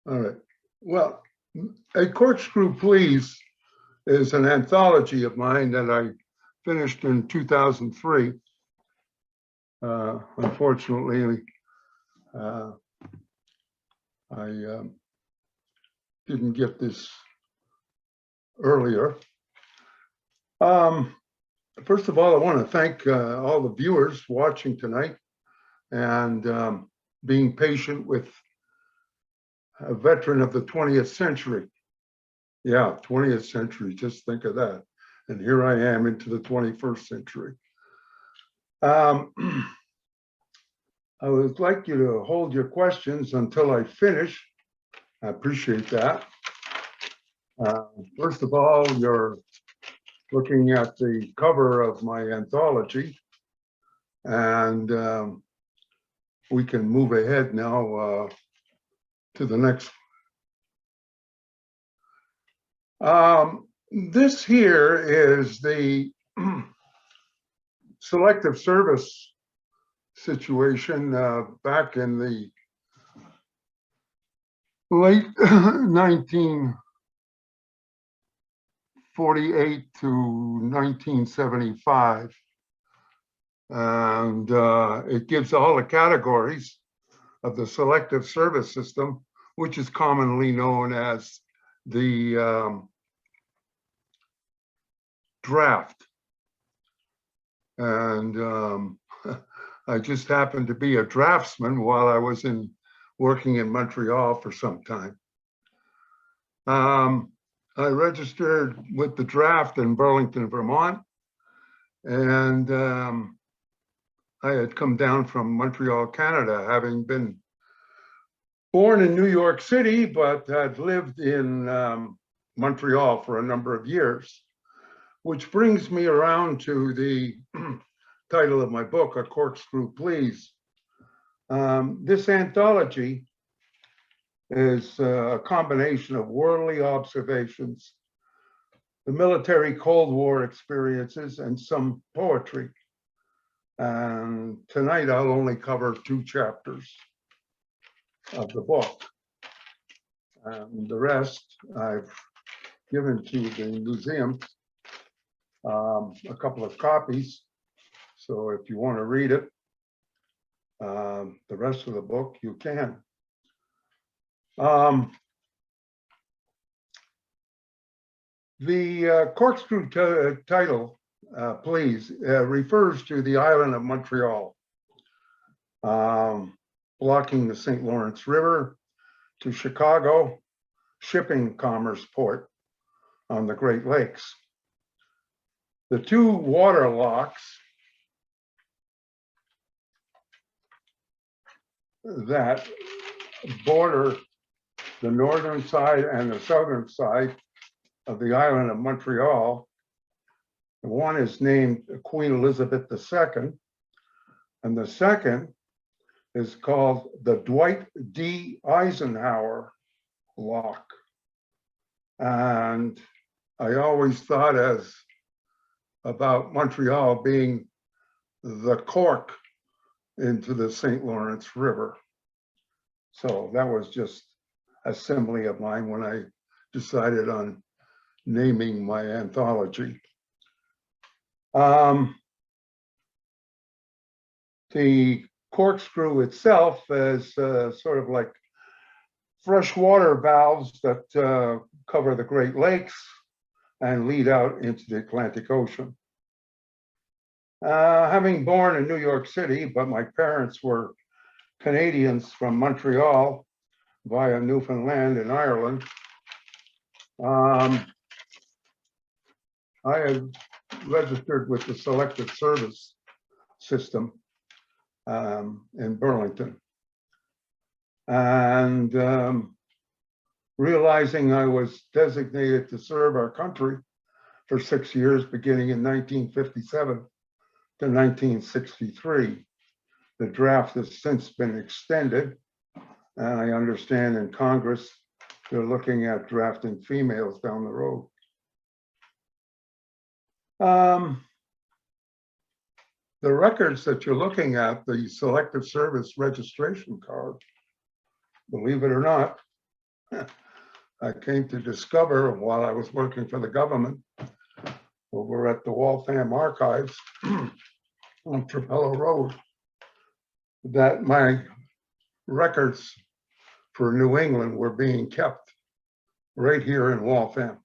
All right. Well, A Corkscrew, Please is an anthology of mine that I finished in 2003. Unfortunately, I didn't get this earlier. First of all, I want to thank all the viewers watching tonight and being patient with a veteran of the 20th century. Yeah, 20th century, just think of that. And here I am into the 21st century. I would like you to hold your questions until I finish. I appreciate that. First of all, you're looking at the cover of my anthology, and we can move ahead now to the next. This here is the selective service situation back in the late 1948 to 1975. And it gives all the categories of the selective service system, which is commonly known as the draft. And I just happened to be a draftsman while I was working in Montreal for some time. I registered with the draft in Burlington, Vermont, and I had come down from Montreal, Canada, having been born in New York City, but had lived in Montreal for a number of years, which brings me around to the title of my book, A Corkscrew, Please. This anthology is a combination of worldly observations, the military Cold War experiences, and some poetry. And tonight I'll only cover 2 chapters of the book. And the rest I've given to the museum, a couple of copies. So if you want to read it, the rest of the book, you can. The Corkscrew title, Please, refers to the island of Montreal, blocking the St. Lawrence River to Chicago, shipping commerce port on the Great Lakes. The 2 water locks that border the northern side and the southern side of the island of Montreal. One is named Queen Elizabeth II, and the second is called the Dwight D. Eisenhower lock. And I always thought about Montreal being the cork into the St. Lawrence River. So that was just a simile of mine when I decided on naming my anthology. The corkscrew itself is sort of like freshwater valves that cover the Great Lakes and lead out into the Atlantic Ocean. Having born in New York City, but my parents were Canadians from Montreal via Newfoundland and Ireland, I had registered with the selective service system in Burlington. And realizing I was designated to serve our country for 6 years, beginning in 1957 to 1963. The draft has since been extended, and I understand in Congress they're looking at drafting females down the road. The records that you're looking at, the selective service registration card, believe it or not, I came to discover while I was working for the government over at the Waltham Archives on Trapello Road that my records for New England were being kept right here in Waltham.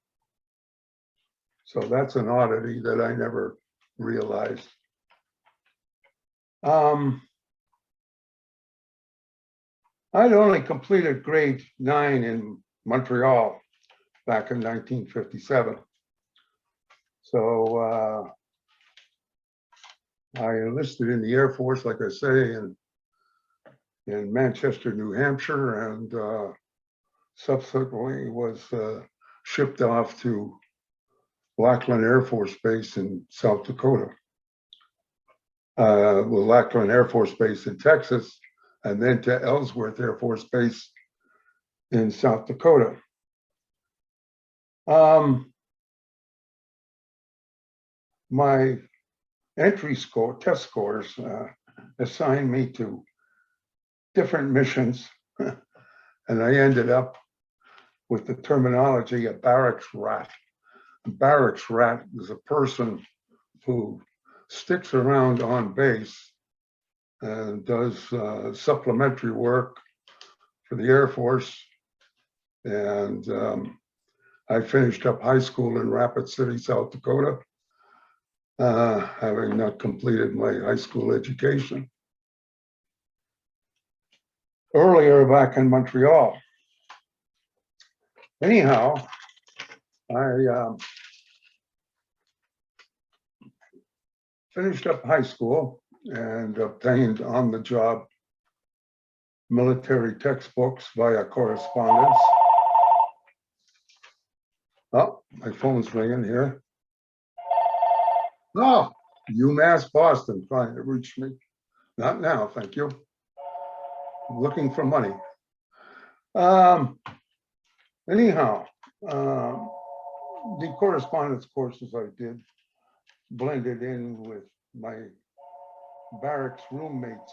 So that's an oddity that I never realized. I'd only completed grade 9 in Montreal back in 1957. So I enlisted in the Air Force, like I say, in Manchester, New Hampshire, and subsequently was shipped off to Lackland Air Force Base in South Dakota. Well, Lackland Air Force Base in Texas, and then to Ellsworth Air Force Base in South Dakota. My entry score, test scores, assigned me to different missions, and I ended up with the terminology a barracks rat. A barracks rat is a person who sticks around on base and does supplementary work for the Air Force. And I finished up high school in Rapid City, South Dakota, having not completed my high school education. Earlier back in Montreal. Anyhow, I finished up high school and obtained on-the-job military textbooks via correspondence. Oh, my phone's ringing here. Oh, UMass Boston trying to reach me. Not now, thank you. I'm looking for money. Anyhow, the correspondence courses I did blended in with my barracks roommates.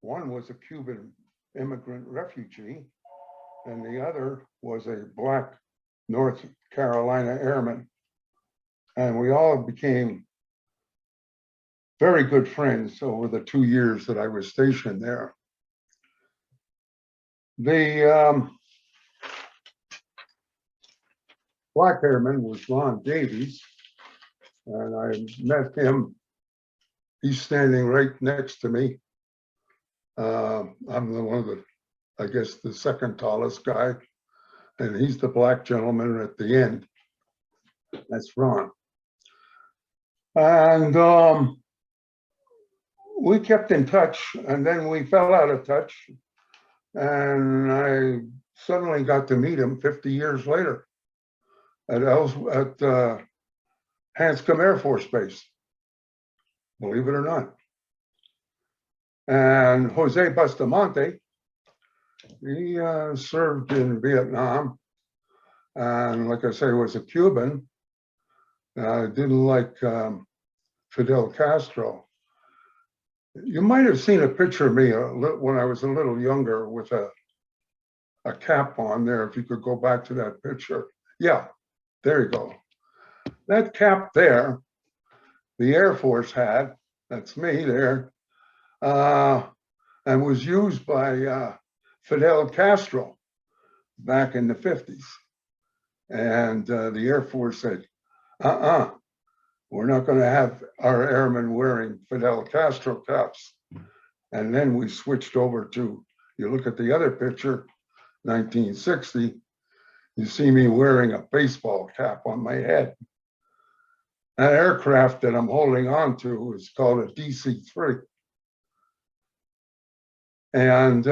One was a Cuban immigrant refugee, and the other was a Black North Carolina airman. And we all became very good friends over the 2 years that I was stationed there. The Black airman was Ron Davies, and I met him. He's standing right next to me. I'm the one of the, I guess, the second tallest guy, and he's the black gentleman at the end. That's Ron. And we kept in touch, and then we fell out of touch, and I suddenly got to meet him 50 years later at Hanscom Air Force Base, believe it or not. And Jose Bustamante, he served in Vietnam, and like I say, was a Cuban. Didn't like Fidel Castro. You might have seen a picture of me when I was a little younger with a cap on there, if you could go back to that picture. Yeah, there you go. That cap there, the Air Force had, that's me there, and was used by Fidel Castro back in the 50s. And the Air Force said, we're not going to have our airmen wearing Fidel Castro caps. And then we switched over to, you look at the other picture, 1960, you see me wearing a baseball cap on my head. That aircraft that I'm holding on to is called a DC-3. And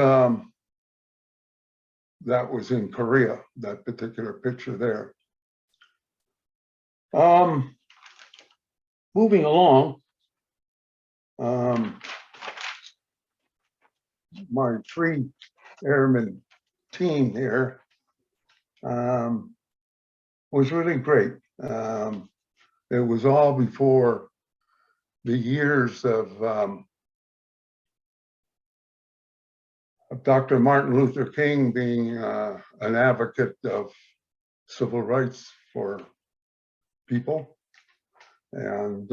that was in Korea, that particular picture there. Moving along, my 3 airman team here was really great. It was all before the years of Dr. Martin Luther King being an advocate of civil rights for people. And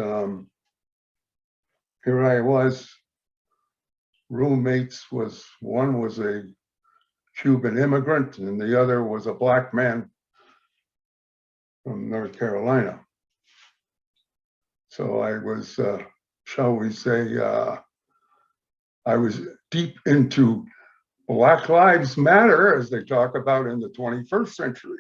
here I was, roommates one was a Cuban immigrant and the other was a black man from North Carolina. So I was, shall we say, I was deep into Black Lives Matter, as they talk about in the 21st century.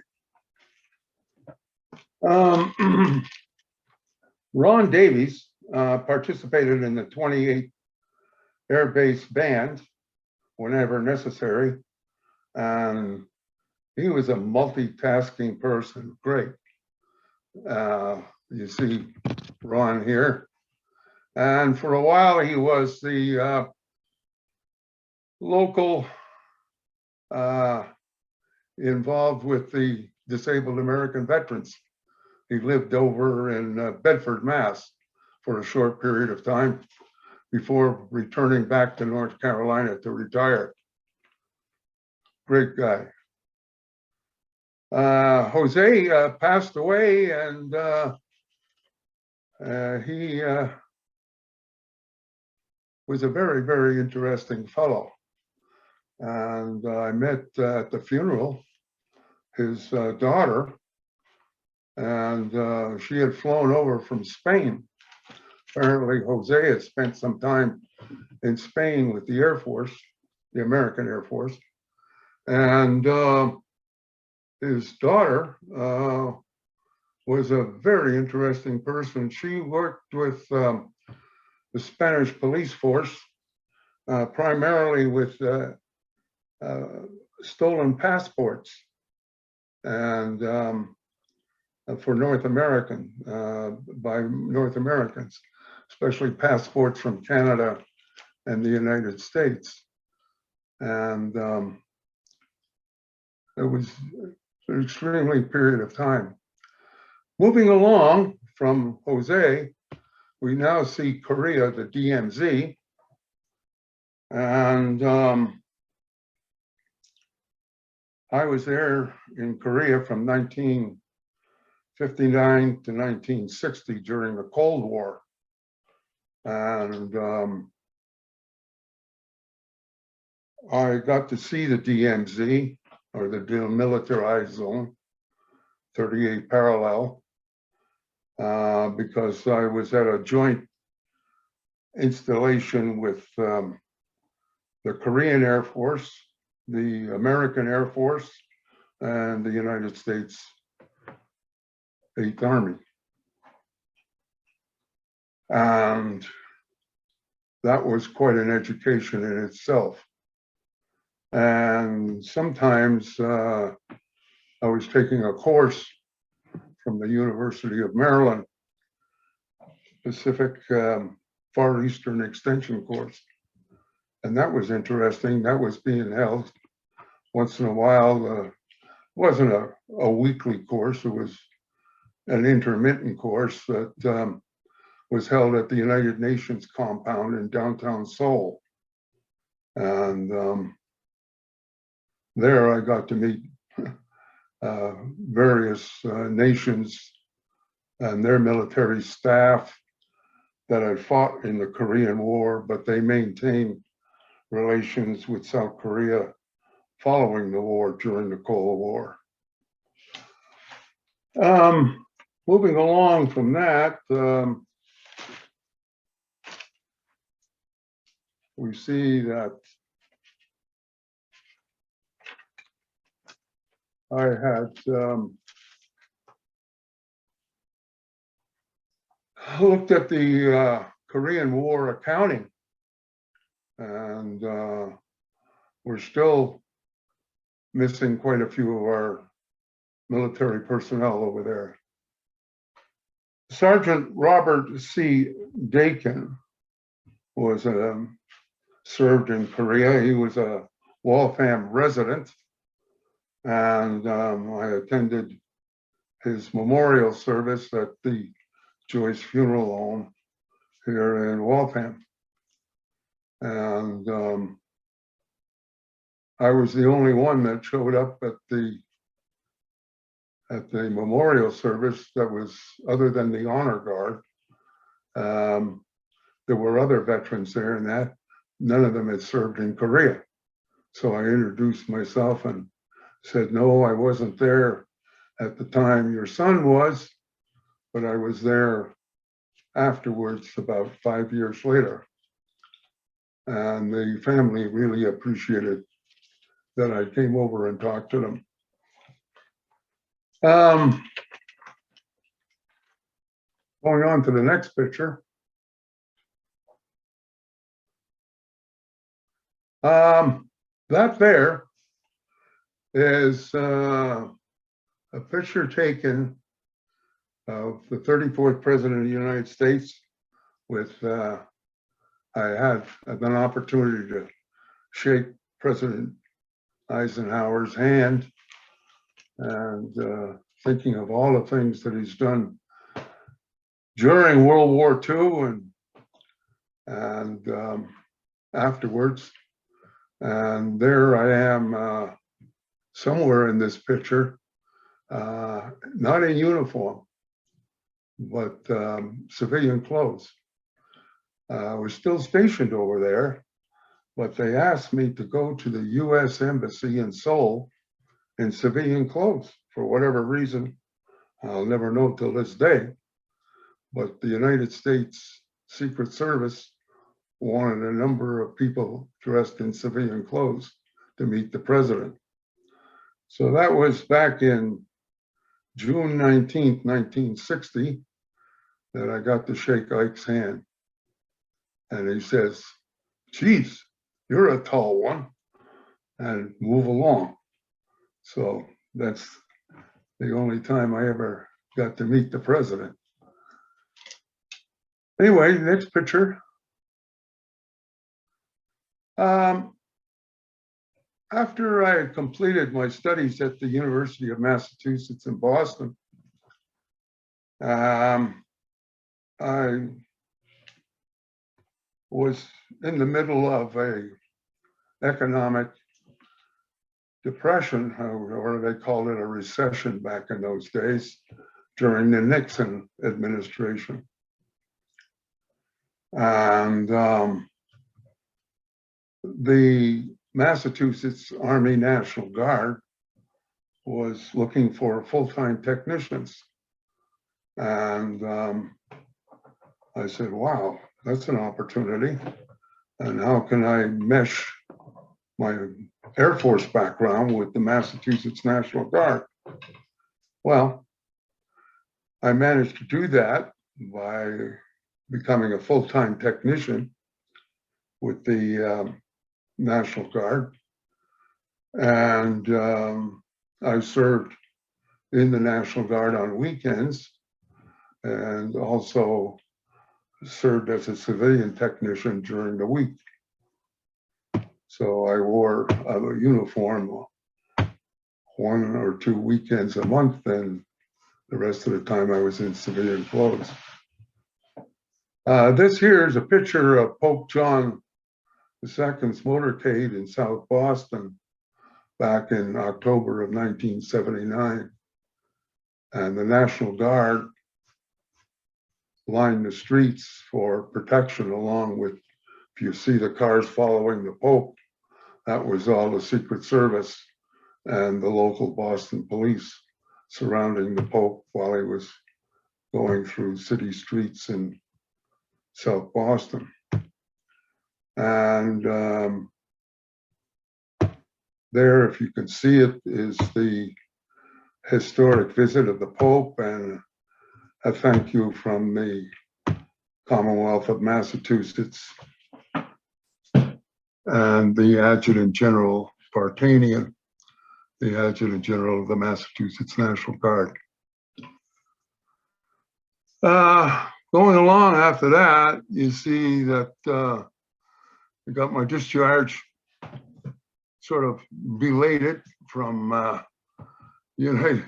Ron Davies participated in the 28th Air Base Band whenever necessary, and he was a multitasking person. Great. You see Ron here. And for a while, he was the local involved with the disabled American veterans. He lived over in Bedford, Mass for a short period of time before returning back to North Carolina to retire. Great guy. Jose passed away, and he was a very, very interesting fellow. And I met at the funeral his daughter, and she had flown over from Spain. Apparently, Jose had spent some time in Spain with the Air Force, the American Air Force. And his daughter was a very interesting person. She worked with the Spanish police force, primarily with stolen passports, and for North American, by North Americans, especially passports from Canada and the United States. And it was an extremely period of time. Moving along from Jose, we now see Korea, the DMZ. And I was there in Korea from 1959 to 1960 during the Cold War. And I got to see the DMZ, or the demilitarized zone, 38 parallel, because I was at a joint installation with the Korean Air Force, the American Air Force, and the United States 8th Army. And that was quite an education in itself. And sometimes I was taking a course from the University of Maryland, Pacific Far Eastern Extension course. And that was interesting. That was being held once in a while. It wasn't a weekly course. It was an intermittent course that was held at the United Nations compound in downtown Seoul. And there I got to meet various nations and their military staff that had fought in the Korean War, but they maintained relations with South Korea following the war during the Cold War. Moving along from that, we see that I had looked at the Korean War accounting, and we're still missing quite a few of our military personnel over there. Sergeant Robert C. Dayton was served in Korea. He was a Waltham resident, and I attended his memorial service at the Joyce Funeral Home here in Waltham. And I was the only one that showed up at the memorial service that was other than the honor guard. There were other veterans there, and that none of them had served in Korea. So I introduced myself and said, no, I wasn't there at the time your son was, but I was there afterwards, about 5 years later. And the family really appreciated that I came over and talked to them. Going on to the next picture. That there is a picture taken of the 34th President of the United States with, I had an opportunity to shake President Eisenhower's hand, and thinking of all the things that he's done during World War II and afterwards. And there I am somewhere in this picture, not in uniform, but civilian clothes. I was still stationed over there, but they asked me to go to the US Embassy in Seoul in civilian clothes for whatever reason. I'll never know till this day, but the United States Secret Service wanted a number of people dressed in civilian clothes to meet the president. So that was back in June 19th, 1960, that I got to shake Ike's hand. And he says, geez, you're a tall one, and move along. So that's the only time I ever got to meet the president. Anyway, next picture. After I had completed my studies at the University of Massachusetts in Boston, I was in the middle of a economic depression, or they called it a recession back in those days, during the Nixon administration. And the Massachusetts Army National Guard was looking for full-time technicians. And I said, wow, that's an opportunity. And how can I mesh my Air Force background with the Massachusetts National Guard? Well, I managed to do that by becoming a full-time technician with the National Guard. And I served in the National Guard on weekends, and also served as a civilian technician during the week. So I wore a uniform 1 or 2 weekends a month, and the rest of the time I was in civilian clothes. This here is a picture of Pope John II's motorcade in South Boston back in October of 1979. And the National Guard lined the streets for protection, along with, if you see the cars following the Pope, that was all the Secret Service and the local Boston police surrounding the Pope while he was going through city streets in South Boston. And there, if you can see it, is the historic visit of the Pope, and a thank you from the Commonwealth of Massachusetts and the Adjutant General Partanian, the Adjutant General of the Massachusetts National Guard. Going along after that, you see that I got my discharge sort of belated from United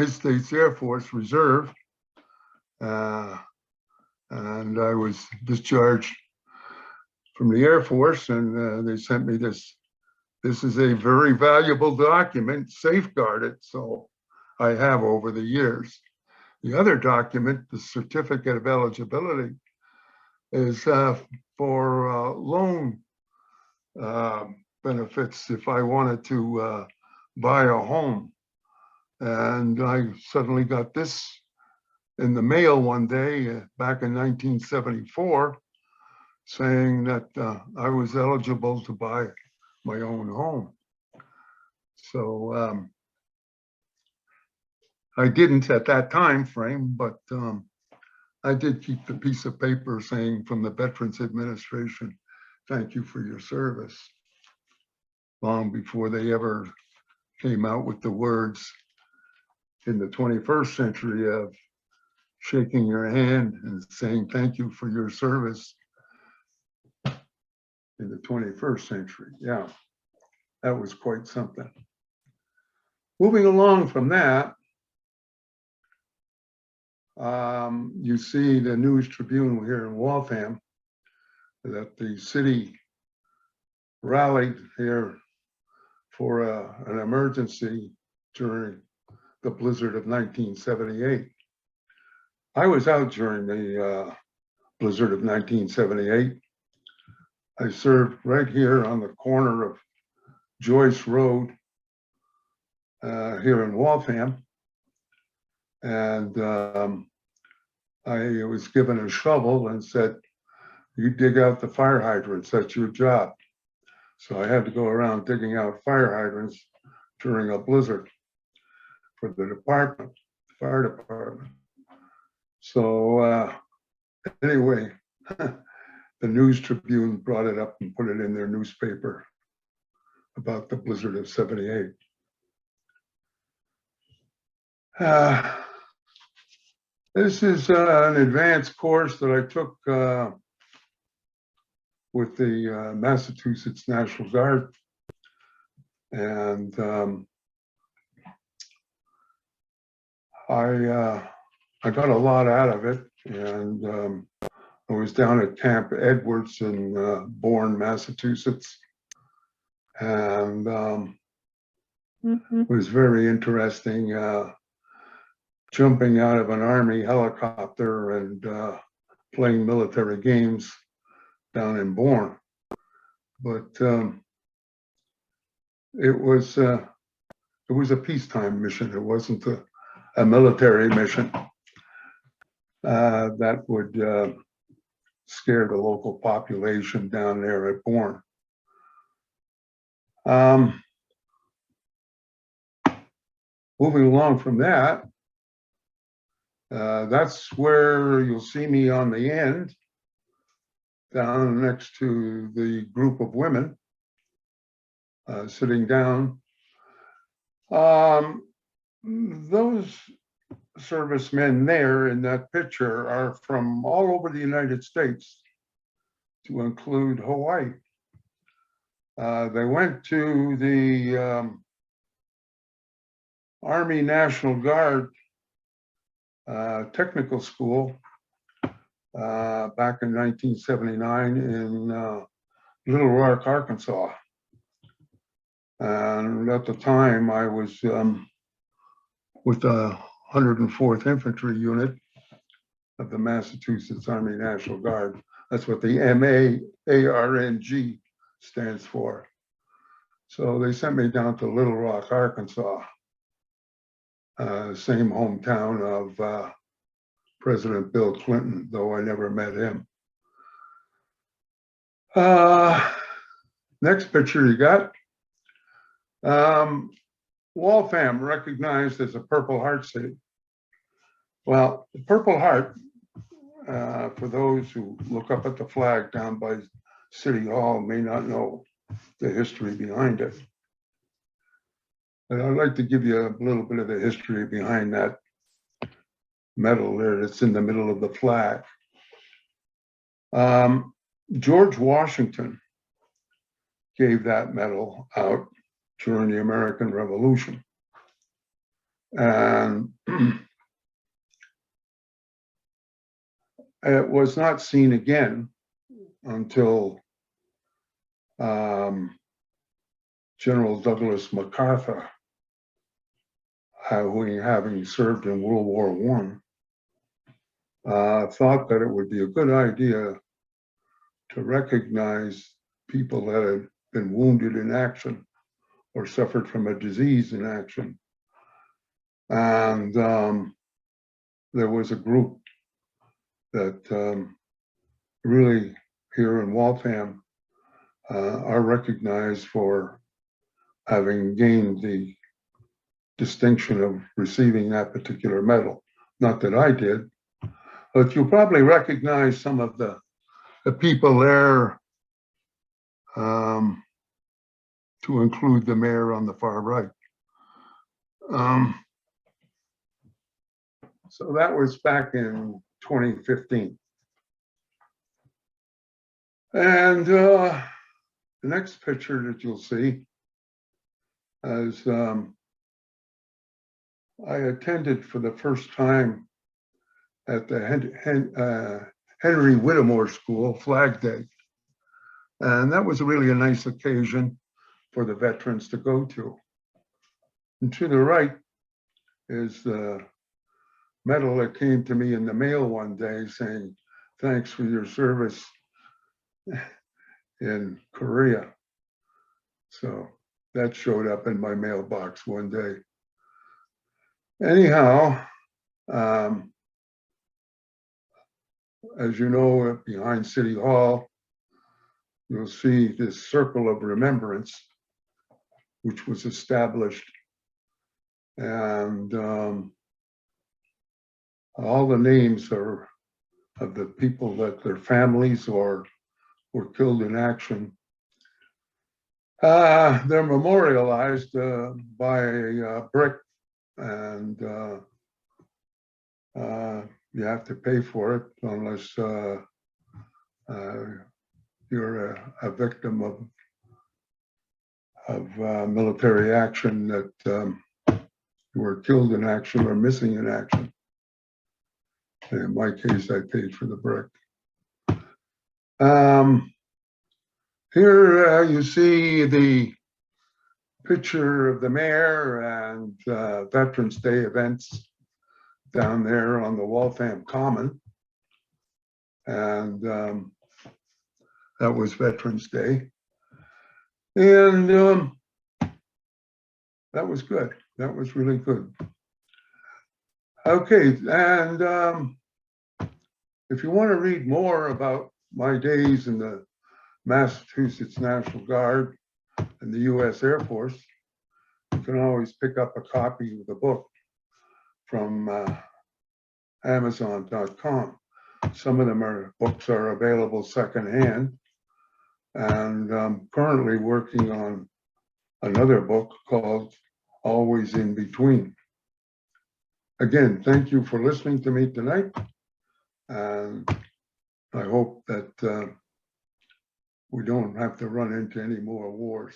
States Air Force Reserve. And I was discharged from the Air Force, and they sent me this This is a very valuable document, safeguarded, so I have over the years. The other document, the certificate of eligibility, is for loan benefits if I wanted to buy a home. And I suddenly got this in the mail one day back in 1974, saying that I was eligible to buy my own home. So I didn't at that time frame, but I did keep the piece of paper saying from the Veterans Administration, thank you for your service, long before they ever came out with the words in the 21st century of shaking your hand and saying thank you for your service in the 21st century. Yeah, that was quite something. Moving along from that, you see the News Tribune here in Waltham, that the city rallied here for an emergency during the blizzard of 1978. I was out during the blizzard of 1978. I served right here on the corner of Joyce Road here in Waltham. And I was given a shovel and said, you dig out the fire hydrants, that's your job. So I had to go around digging out fire hydrants during a blizzard for the department, fire department. So anyway, the News Tribune brought it up and put it in their newspaper about the blizzard of 78. This is an advanced course that I took with the Massachusetts National Guard. And I got a lot out of it. And I was down at Camp Edwards in Bourne, Massachusetts. And it was very interesting jumping out of an Army helicopter and playing military games down in Bourne. But it was a peacetime mission. It wasn't a military mission that would scare the local population down there at Bourne. Moving along from that, that's where you'll see me on the end, down next to the group of women sitting down. Those servicemen there in that picture are from all over the United States, to include Hawaii. They went to the Army National Guard technical school back in 1979 in Little Rock, Arkansas. And at the time I was with the 104th Infantry Unit of the Massachusetts Army National Guard. That's what the MAARNG stands for. So they sent me down to Little Rock, Arkansas, same hometown of President Bill Clinton, though I never met him. Next picture you got. Waltham recognized as a Purple Heart city. Well, the Purple Heart, for those who look up at the flag down by City Hall, may not know the history behind it. And I'd like to give you a little bit of the history behind that medal there that's in the middle of the flag. George Washington gave that medal out during the American Revolution. And it was not seen again until General Douglas MacArthur, having served in World War I, thought that it would be a good idea to recognize people that had been wounded in action or suffered from a disease in action. And there was a group that really here in Waltham are recognized for having gained the distinction of receiving that particular medal. Not that I did, but you'll probably recognize some of the people there, to include the mayor on the far right. So that was back in 2015. And the next picture that you'll see is I attended for the first time at the Henry Whittemore School Flag Day. And that was really a nice occasion for the veterans to go to. And to the right is the medal that came to me in the mail one day saying, thanks for your service in Korea. So that showed up in my mailbox one day. Anyhow, as you know, behind City Hall, you'll see this Circle of Remembrance, which was established. And all the names are of the people that their families or were killed in action. They're memorialized by a brick, and you have to pay for it unless you're a victim of military action, that you were killed in action or missing in action. And in my case, I paid for the brick. Here you see the picture of the mayor and Veterans Day events down there on the Waltham Common. And that was Veterans Day. And that was good. That was really good. Okay, and if you want to read more about my days in the Massachusetts National Guard and the U.S. Air Force, you can always pick up a copy of the book from Amazon.com. Some of them books are available secondhand, and I'm currently working on another book called Always in Between. Again, thank you for listening to me tonight, and I hope that we don't have to run into any more wars.